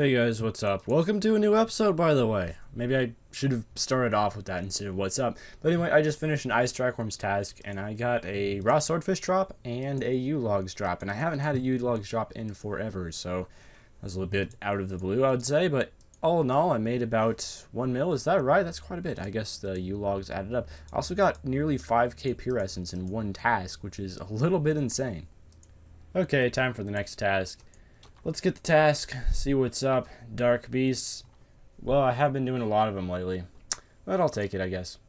Hey guys, what's up? Welcome to a new episode, by the way. Maybe I should have started off with that instead of what's up. But anyway, I just finished an Ice Trackworms task, and I got a raw swordfish drop and a U-Logs drop. And I haven't had a U-Logs drop in forever, so that was a little bit out of the blue, I would say. But all in all, I made about 1 mil. Is that right? That's quite a bit. I guess the U-Logs added up. I also got nearly 5k pure essence in one task, which is a little bit insane. Okay, time for the next task. Let's get the task, see what's up. Dark Beasts. Well, I have been doing a lot of them lately, but I'll take it, I guess.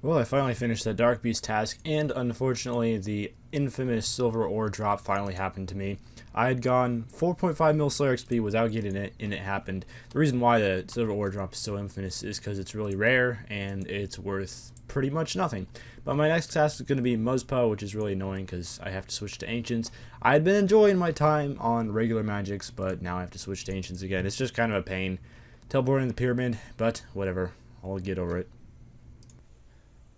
Well, I finally finished that Dark Beast task, and unfortunately, the infamous silver ore drop finally happened to me. I had gone 4.5 mil Slayer XP without getting it, and it happened. The reason why the silver ore drop is so infamous is because it's really rare, and it's worth pretty much nothing. But my next task is going to be Muzpa, which is really annoying because I have to switch to Ancients. I had been enjoying my time on regular magics, but now I have to switch to Ancients again. It's just kind of a pain. Teleporting the pyramid, but whatever. I'll get over it.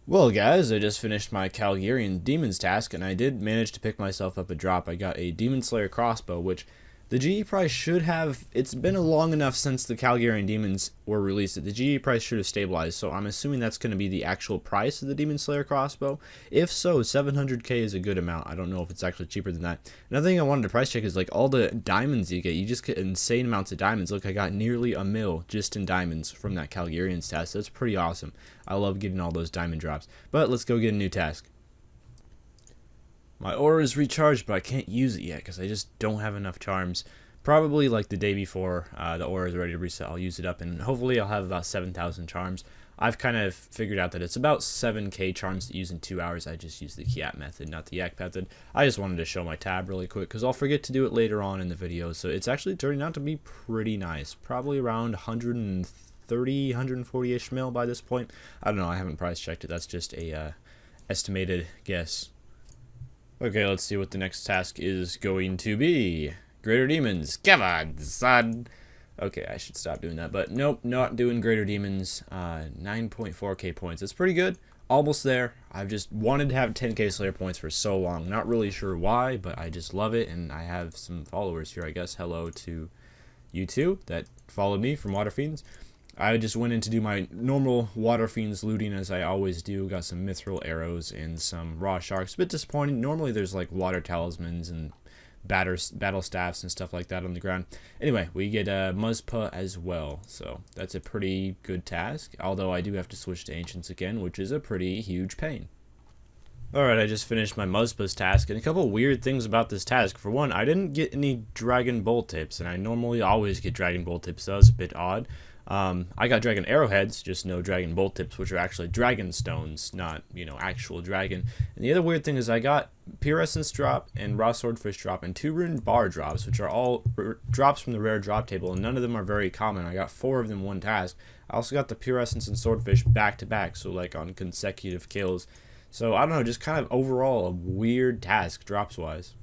Well guys, I just finished my Kal'Gerion Demons task, and I did manage to pick myself up a drop. I got a Demon Slayer crossbow, which the GE price should have, it's been long enough since the Kal'Gerion Demons were released that the GE price should have stabilized, so I'm assuming that's going to be the actual price of the Demon Slayer crossbow. If so, 700k is a good amount. I don't know if it's actually cheaper than that. Another thing I wanted to price check is like all the diamonds you get just get insane amounts of diamonds. Look, I got nearly a mil just in diamonds from that Kal'Gerions task. That's pretty awesome. I love getting all those diamond drops. But let's go get a new task. My aura is recharged, but I can't use it yet because I just don't have enough charms. Probably like the day before the aura is ready to reset, I'll use it up, and hopefully I'll have about 7,000 charms. I've kind of figured out that it's about 7k charms to use in 2 hours. I just use the Kiat method, not the Yak method. I just wanted to show my tab really quick because I'll forget to do it later on in the video. So it's actually turning out to be pretty nice. Probably around 130, 140-ish mil by this point. I don't know. I haven't price checked it. That's just a estimated guess. Okay, let's see what the next task is going to be. Greater Demons. Come on, son. Okay, I should stop doing that. But nope, not doing Greater Demons. 9.4k points. That's pretty good. Almost there. I've just wanted to have 10k Slayer points for so long. Not really sure why, but I just love it. And I have some followers here, I guess. Hello to you two that followed me from Water Fiends. I just went in to do my normal Water Fiends looting as I always do. Got some mithril arrows and some raw sharks. A bit disappointing. Normally there's like water talismans and battle staffs and stuff like that on the ground. Anyway, we get Muzpa as well. So that's a pretty good task. Although I do have to switch to Ancients again, which is a pretty huge pain. Alright, I just finished my Muzpa's task, and a couple weird things about this task. For one, I didn't get any Dragon Bolt tips, and I normally always get Dragon Bolt tips, so that was a bit odd. I got Dragon Arrowheads, just no Dragon Bolt tips, which are actually Dragon Stones, not, actual dragon. And the other weird thing is I got Pure Essence drop and Raw Swordfish drop and 2 Ruined Bar drops, which are all drops from the rare drop table, and none of them are very common. I got 4 of them in one task. I also got the Pure Essence and Swordfish back to back, so like on consecutive kills. So, I don't know, just kind of overall a weird task, drops-wise.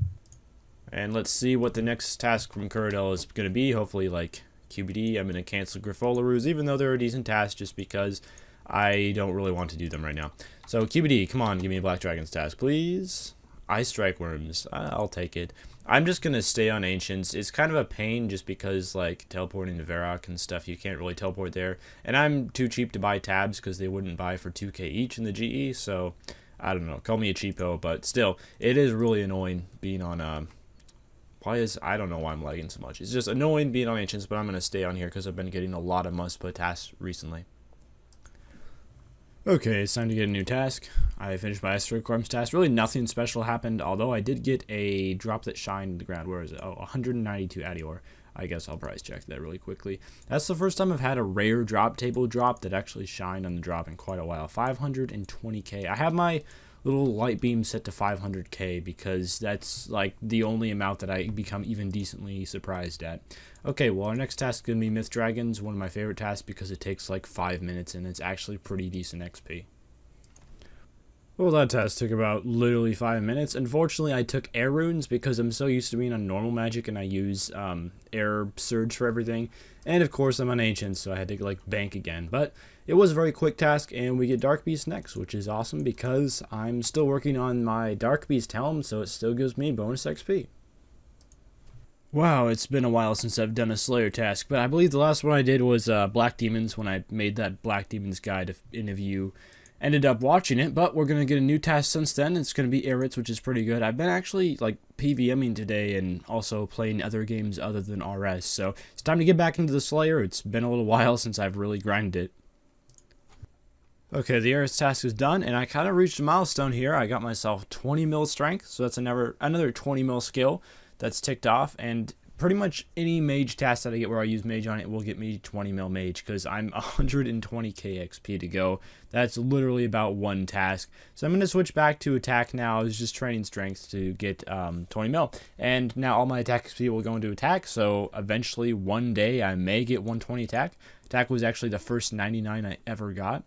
And let's see what the next task from Kuradel is going to be. Hopefully, like, QBD. I'm going to cancel Griffolaroos, even though they're a decent task, just because I don't really want to do them right now. So, QBD, come on, give me a Black Dragon's task, please. Ice Trackworms, I'll take it. I'm just going to stay on Ancients. It's kind of a pain just because, like, teleporting to Varrock and stuff, you can't really teleport there. And I'm too cheap to buy tabs because they wouldn't buy for 2k each in the GE, so I don't know. Call me a cheapo, but still, it is really annoying being on, I don't know why I'm lagging so much. It's just annoying being on Ancients, but I'm going to stay on here because I've been getting a lot of Muzpa tasks recently. Okay, it's time to get a new task. I finished my Ice Trackworms task. Really nothing special happened, although I did get a drop that shined in the ground. Where is it? Oh, 192 Adior. I guess I'll price check that really quickly. That's the first time I've had a rare drop table drop that actually shined on the drop in quite a while. 520k. I have my little light beam set to 500k because that's like the only amount that I become even decently surprised at. Okay, well our next task is going to be Myth Dragons, one of my favorite tasks because it takes like 5 minutes and it's actually pretty decent XP. Well, that task took about literally 5 minutes. Unfortunately, I took air runes because I'm so used to being on normal magic and I use air surge for everything. And of course, I'm on Ancients, so I had to like bank again. But it was a very quick task, and we get Dark Beast next, which is awesome because I'm still working on my Dark Beast helm, so it still gives me bonus XP. Wow, it's been a while since I've done a Slayer task, but I believe the last one I did was Black Demons when I made that Black Demons guide. If any of you ended up watching it, but we're going to get a new task since then. It's going to be Eritz, which is pretty good. I've been actually like PVMing today and also playing other games other than RS, so it's time to get back into the Slayer. It's been a little while since I've really grinded it. Okay, the Eritz task is done, and I kind of reached a milestone here. I got myself 20 mil strength, so that's another 20 mil skill that's ticked off, and pretty much any mage task that I get where I use mage on it will get me 20 mil mage, because I'm 120k XP to go. That's literally about one task. So I'm going to switch back to attack now. I was just training strength to get 20 mil, and now all my attack XP will go into attack, so eventually one day I may get 120 attack. Attack was actually the first 99 I ever got.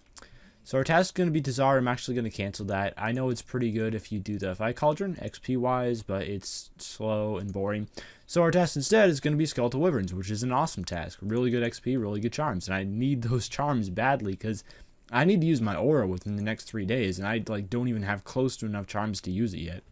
So our task is going to be Tazar. I'm actually going to cancel that. I know it's pretty good if you do the Fight Cauldron, XP-wise, but it's slow and boring. So our task instead is going to be Skeletal Wyverns, which is an awesome task. Really good XP, really good charms. And I need those charms badly because I need to use my aura within the next 3 days, and I don't even have close to enough charms to use it yet.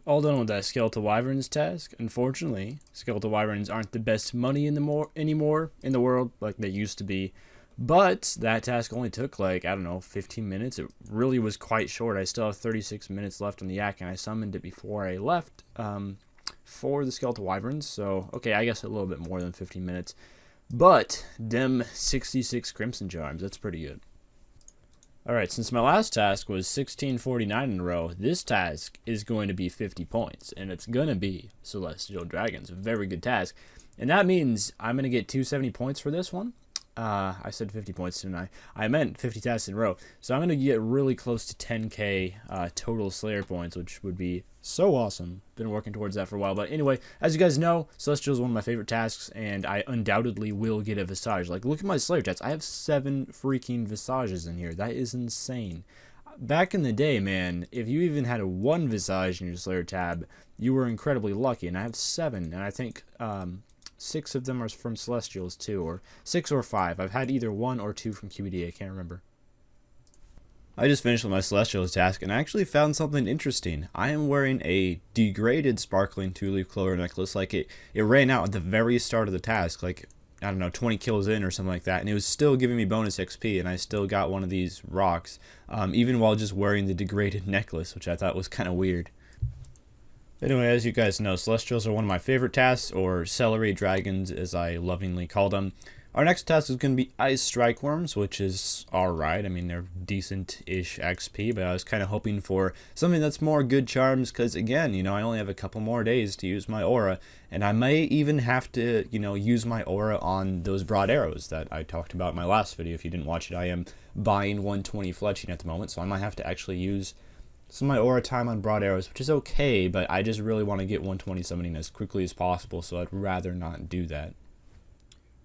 All done with that Skeletal Wyverns task. Unfortunately, Skeletal Wyverns aren't the best money anymore in the world like they used to be. But that task only took I don't know, 15 minutes. It really was quite short. I still have 36 minutes left on the yak, and I summoned it before I left for the Skeletal Wyverns. So, okay, I guess a little bit more than 15 minutes. But, them 66 Crimson Charms, that's pretty good. Alright, since my last task was 1649 in a row, this task is going to be 50 points, and it's going to be Celestial Dragons. A very good task. And that means I'm going to get 270 points for this one. I said 50 points, didn't I? I meant 50 tasks in a row. So I'm going to get really close to 10k total Slayer points, which would be so awesome. Been working towards that for a while. But anyway, as you guys know, Celestial is one of my favorite tasks, and I undoubtedly will get a Visage. Look at my Slayer stats. I have 7 freaking Visages in here. That is insane. Back in the day, man, if you even had 1 Visage in your Slayer tab, you were incredibly lucky, and I have 7, and I think 6 of them are from Celestials too, or 6 or 5. I've had either 1 or 2 from QBD, I can't remember. I just finished with my Celestials task, and I actually found something interesting. I am wearing a degraded sparkling 2-leaf clover necklace. It ran out at the very start of the task, I don't know, 20 kills in or something like that, and it was still giving me bonus XP, and I still got one of these rocks, even while just wearing the degraded necklace, which I thought was kind of weird. Anyway, as you guys know, Celestials are one of my favorite tasks, or Celery Dragons as I lovingly call them. Our next task is going to be Ice Strike Worms, which is alright. I mean, they're decent-ish XP, but I was kind of hoping for something that's more good charms, because again, I only have a couple more days to use my aura, and I may even have to, use my aura on those broad arrows that I talked about in my last video. If you didn't watch it, I am buying 120 fletching at the moment, so I might have to actually use some of my aura time on broad arrows, which is okay, but I just really want to get 120 summoning as quickly as possible, so I'd rather not do that.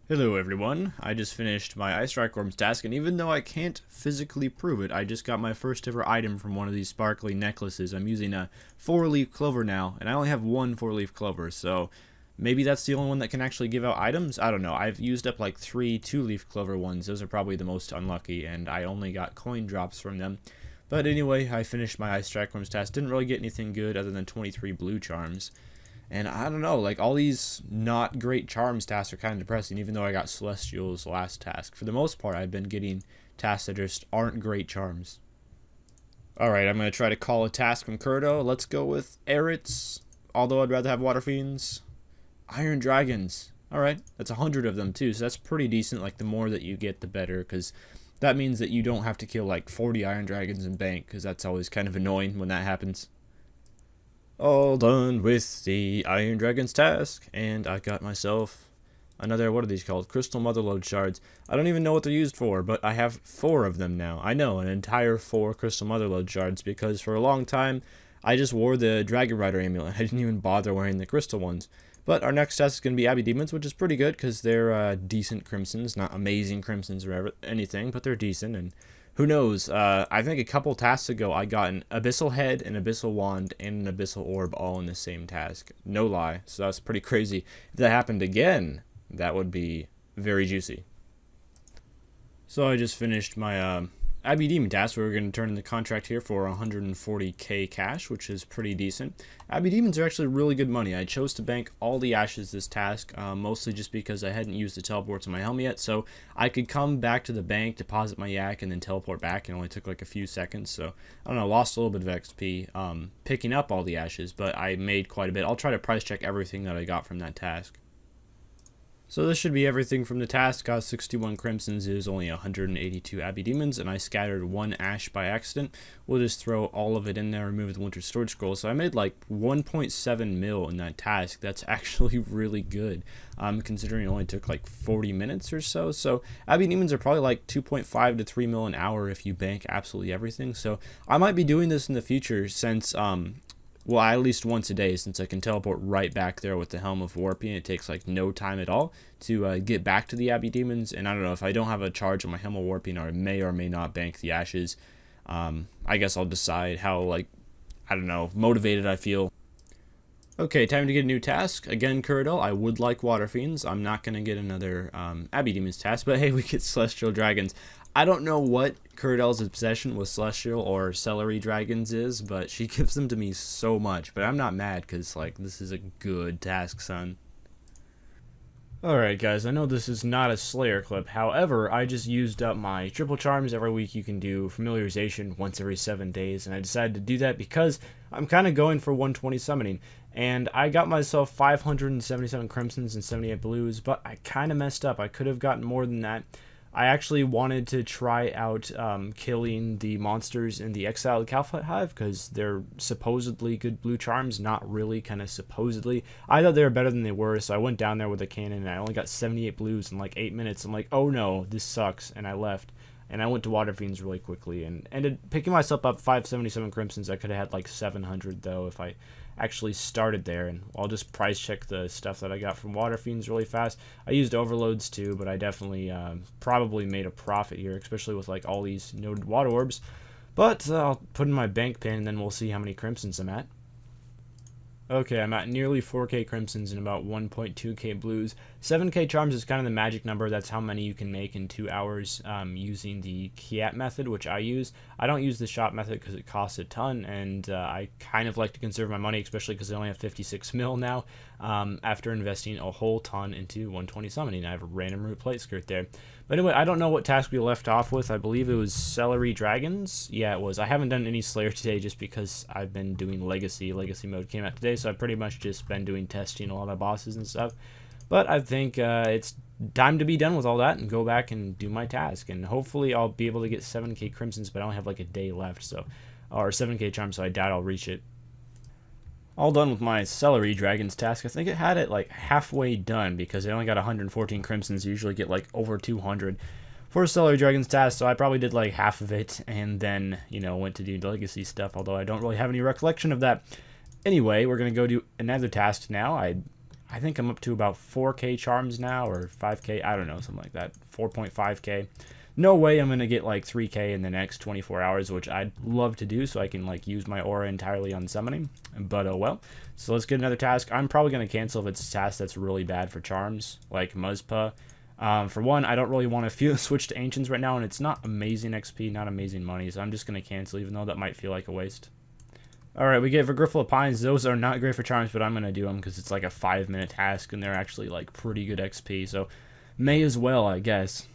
Hello everyone, I just finished my Ice Strike Worms task, and even though I can't physically prove it, I just got my first ever item from one of these sparkly necklaces. I'm using a 4-leaf clover now, and I only have 1 4-leaf clover, so maybe that's the only one that can actually give out items? I don't know. I've used up 3 2-leaf clover ones. Those are probably the most unlucky, and I only got coin drops from them. But anyway, I finished my Ice Strike Worms task. Didn't really get anything good other than 23 blue charms. And I don't know, all these not great charms tasks are kind of depressing, even though I got Celestial's last task. For the most part, I've been getting tasks that just aren't great charms. Alright, I'm going to try to call a task from Kurdo. Let's go with Eritz, although I'd rather have Water Fiends. Iron Dragons. Alright, that's 100 of them too, so that's pretty decent. The more that you get, the better, because that means that you don't have to kill 40 Iron Dragons in bank, because that's always kind of annoying when that happens. All done with the Iron Dragons task, and I got myself another, what are these called? Crystal Motherlode Shards. I don't even know what they're used for, but I have 4 of them now. I know, an entire 4 Crystal Motherlode Shards, because for a long time, I just wore the Dragon Rider amulet. I didn't even bother wearing the crystal ones. But our next task is going to be Abbey Demons, which is pretty good because they're decent crimsons. Not amazing crimsons or anything, but they're decent. And who knows? I think a couple tasks ago I got an Abyssal Head, an Abyssal Wand, and an Abyssal Orb all in the same task. No lie. So that's pretty crazy. If that happened again, that would be very juicy. So I just finished my Abbey Demon task, we're going to turn in the contract here for 140k cash, which is pretty decent. Abbey Demons are actually really good money. I chose to bank all the ashes this task, mostly just because I hadn't used the teleports on my helmet yet, so I could come back to the bank, deposit my yak, and then teleport back. It only took like a few seconds, so I don't know, lost a little bit of XP picking up all the ashes, but I made quite a bit. I'll try to price check everything that I got from that task. So this should be everything from the task. Got 61 crimsons, is only 182 Abbey Demons, and I scattered 1 ash by accident. We'll just throw all of it in there, remove the winter storage scroll. So I made like 1.7 mil in that task. That's actually really good, considering it only took like 40 minutes or so. So Abbey Demons are probably like 2.5 to 3 mil an hour if you bank absolutely everything. So I might be doing this in the future since well, at least once a day, since I can teleport right back there with the Helm of Warping. It takes like no time at all to get back to the Abbey Demons. And I don't know, if I don't have a charge on my Helm of Warping, I may or may not bank the ashes. I guess I'll decide how, like, I don't know, motivated I feel. Okay, time to get a new task. Again, Cyrodiil, I would like Water Fiends. I'm not going to get another Abbey Demons task, but hey, we get Celestial Dragons. I don't know what Cyrodiil's obsession with Celestial or Celery Dragons is, but she gives them to me so much. But I'm not mad, because, like, this is a good task, son. Alright guys, I know this is not a Slayer clip, however, I just used up my triple charms. Every week you can do familiarization once every 7 days, and I decided to do that because I'm kind of going for 120 summoning, and I got myself 577 crimsons and 78 blues, but I kind of messed up. I could have gotten more than that. I actually wanted to try out killing the monsters in the Exiled Calphite Hive because they're supposedly good blue charms, not really, kind of supposedly. I thought they were better than they were, so I went down there with a cannon and I only got 78 blues in like 8 minutes. I'm like, oh no, this sucks, and I left. And I went to Water Fiends really quickly and ended picking myself up 577 crimsons. I could have had like 700 though if I actually started there. And I'll just price check the stuff that I got from Water Fiends really fast. I used overloads too, but I definitely probably made a profit here, especially with like all these noted water orbs. But I'll put in my bank pin and then we'll see how many crimsons I'm at. Okay, I'm at nearly 4k crimsons and about 1.2k blues. 7k charms is kind of the magic number. That's how many you can make in 2 hours using the Kiat method, which I use. I don't use the shop method because it costs a ton, and I kind of like to conserve my money, especially because I only have 56 mil now after investing a whole ton into 120 summoning. I have a random root plate skirt there. But anyway, I don't know what task we left off with. I believe it was Celery Dragons. Yeah, it was. I haven't done any Slayer today just because I've been doing Legacy. Legacy mode came out today, so I've pretty much just been doing testing a lot of bosses and stuff. But I think it's time to be done with all that and go back and do my task. And hopefully I'll be able to get 7k crimsons, but I only have like a day left, so, or 7k charms, so I doubt I'll reach it. All done with my Celery Dragons task. I think it had it like halfway done because I only got 114 crimsons. You usually get like over 200 for a Celery Dragons task, so I probably did like half of it and then, you know, went to do Legacy stuff, although I don't really have any recollection of that. Anyway, we're going to go do another task now. I think I'm up to about 4k charms now, or 5k, I don't know, something like that, 4.5k. No way I'm going to get like 3k in the next 24 hours, which I'd love to do so I can like use my aura entirely on summoning, but oh well. So let's get another task. I'm probably going to cancel if it's a task that's really bad for charms, like Muzpa. For one, I don't really want to switch to Ancients right now, and it's not amazing XP, not amazing money, so I'm just going to cancel, even though that might feel like a waste. Alright, we get Vergriffle of Pines. Those are not great for charms, but I'm going to do them because it's like a 5-minute task, and they're actually like pretty good XP, so may as well, I guess.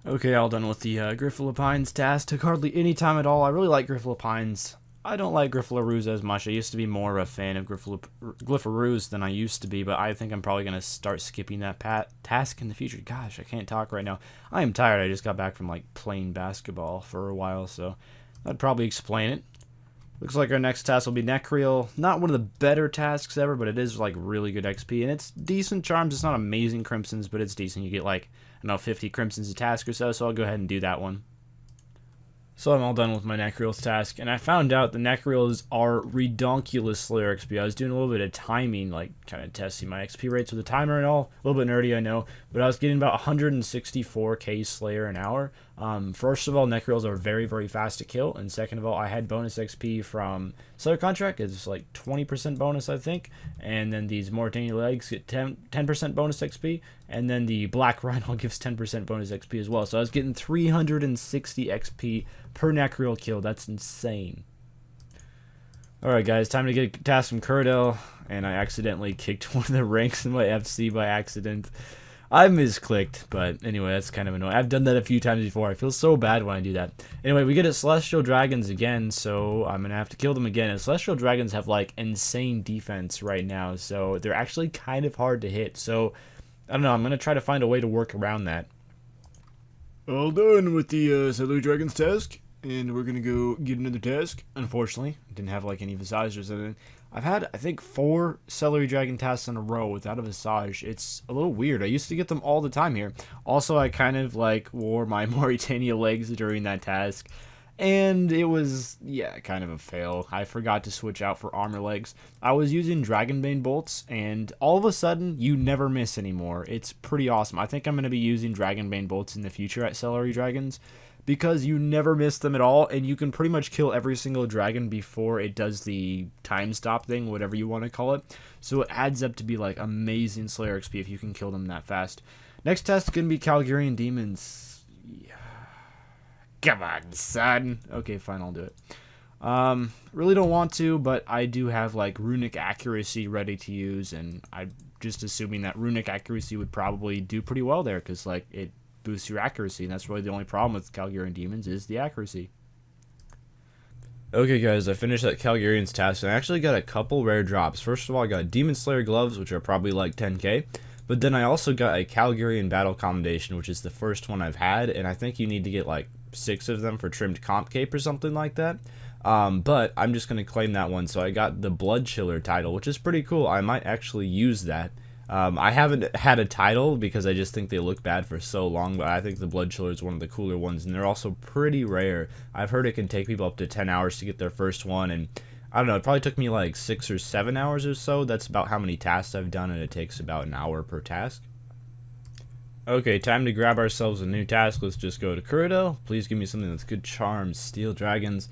Okay, all done with the Griffle of Pines task. Took hardly any time at all. I really like Griffle of Pines. I don't like Griffleroos as much. I used to be more of a fan of Glypharoos than I used to be, but I think I'm probably going to start skipping that task in the future. Gosh, I can't talk right now. I am tired. I just got back from like playing basketball for a while, so I'd probably explain it. Looks like our next task will be Necreal. Not one of the better tasks ever, but it is like really good XP, and it's decent charms. It's not amazing crimsons, but it's decent. You get like, I don't know, 50 crimsons a task or so I'll go ahead and do that one. So I'm all done with my Necreal's task, and I found out the Necreals are redonkulous Slayer XP. I was doing a little bit of timing, like kind of testing my XP rates with the timer and all. A little bit nerdy, I know, but I was getting about 164k Slayer an hour. First of all, Necrils are very, very fast to kill, and second of all, I had bonus XP from Slayer Contract. It's like 20% bonus, I think, and then these Mauritania legs get 10% bonus XP, and then the Black Rhino gives 10% bonus XP as well. So I was getting 360 XP per Necril kill. That's insane. Alright guys, time to get a task from Curdell, and I accidentally kicked one of the ranks in my FC by accident. I misclicked, but anyway, that's kind of annoying. I've done that a few times before. I feel so bad when I do that. Anyway, we get a Celestial Dragons again, so I'm going to have to kill them again. And Celestial Dragons have, like, insane defense right now, so they're actually kind of hard to hit. So, I don't know, I'm going to try to find a way to work around that. All done with the Celestial Dragons task. And we're going to go get another task. Unfortunately, I didn't have like any visagers in it. I've had, I think, 4 Celery Dragon tasks in a row without a visage. It's a little weird. I used to get them all the time here. Also, I kind of like wore my Mauritania legs during that task. And it was, yeah, kind of a fail. I forgot to switch out for armor legs. I was using Dragonbane bolts, and all of a sudden, you never miss anymore. It's pretty awesome. I think I'm going to be using Dragonbane bolts in the future at Celery Dragons, because you never miss them at all, and you can pretty much kill every single dragon before it does the time stop thing, whatever you want to call it. So it adds up to be like amazing Slayer XP if you can kill them that fast. Next test is going to be Kal'Gerion demons. Yeah. Come on, son. Okay, fine, I'll do it. Really don't want to, but I do have like runic accuracy ready to use, and I'm just assuming that runic accuracy would probably do pretty well there, because like it boosts your accuracy, and that's really the only problem with Kal'Gerion demons is the accuracy. Okay guys, I finished that Kal'Gerion's task, and I actually got a couple rare drops. First of all, I got Demon Slayer gloves, which are probably like 10k, but then I also got a Kal'Gerion battle commendation, which is the first one I've had, and I think you need to get like 6 of them for trimmed comp cape or something like that. But I'm just going to claim that one, so I got the Blood Chiller title, which is pretty cool. I might actually use that. I haven't had a title because I just think they look bad for so long, but I think the Blood Chiller is one of the cooler ones, and they're also pretty rare. I've heard it can take people up to 10 hours to get their first one, and I don't know, it probably took me like 6 or 7 hours or so. That's about how many tasks I've done, and it takes about an hour per task. Okay, time to grab ourselves a new task. Let's just go to Curdell. Please give me something that's good charms. Steel Dragons.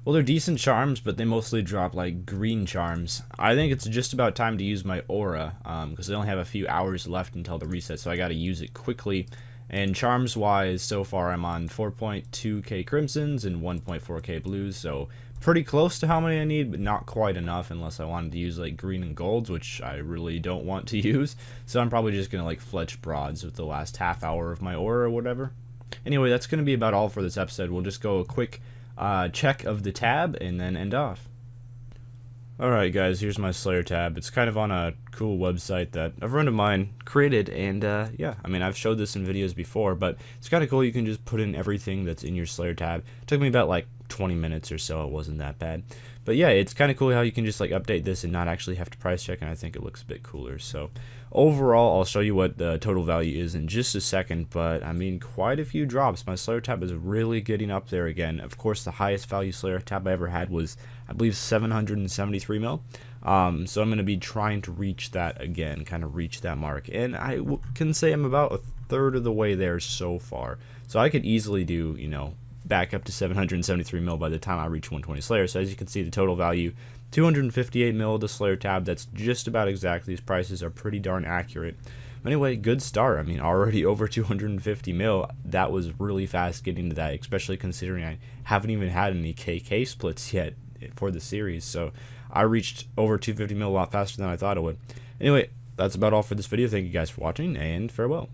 Well, they're decent charms, but they mostly drop, like, green charms. I think it's just about time to use my aura, because I only have a few hours left until the reset, so I gotta use it quickly. And charms-wise, so far I'm on 4.2k crimsons and 1.4k blues, so pretty close to how many I need, but not quite enough unless I wanted to use, like, green and golds, which I really don't want to use. So I'm probably just gonna, like, fletch broads with the last half hour of my aura or whatever. Anyway, that's gonna be about all for this episode. We'll just go a quick check of the tab and then end off. Alright guys, here's my Slayer tab. It's kind of on a cool website that a friend of mine created, and yeah, I mean, I've showed this in videos before, but it's kind of cool. You can just put in everything that's in your Slayer tab. It took me about like 20 minutes or so. It wasn't that bad. But yeah, it's kind of cool how you can just like update this and not actually have to price check, and I think it looks a bit cooler. So overall, I'll show you what the total value is in just a second, but I mean, quite a few drops. My Slayer tab is really getting up there again. Of course, the highest value Slayer tab I ever had was, I believe, 773 mil. So I'm going to be trying to reach that again, kind of reach that mark. And I can say I'm about a third of the way there so far. So I could easily do, you know, back up to 773 mil by the time I reach 120 Slayer. So as you can see, the total value, 258 mil to Slayer tab. That's just about exact. These prices are pretty darn accurate. Anyway, good start. I mean, already over 250 mil. That was really fast getting to that, especially considering I haven't even had any KK splits yet for the series. So I reached over 250 mil a lot faster than I thought it would. Anyway, that's about all for this video. Thank you guys for watching, and farewell.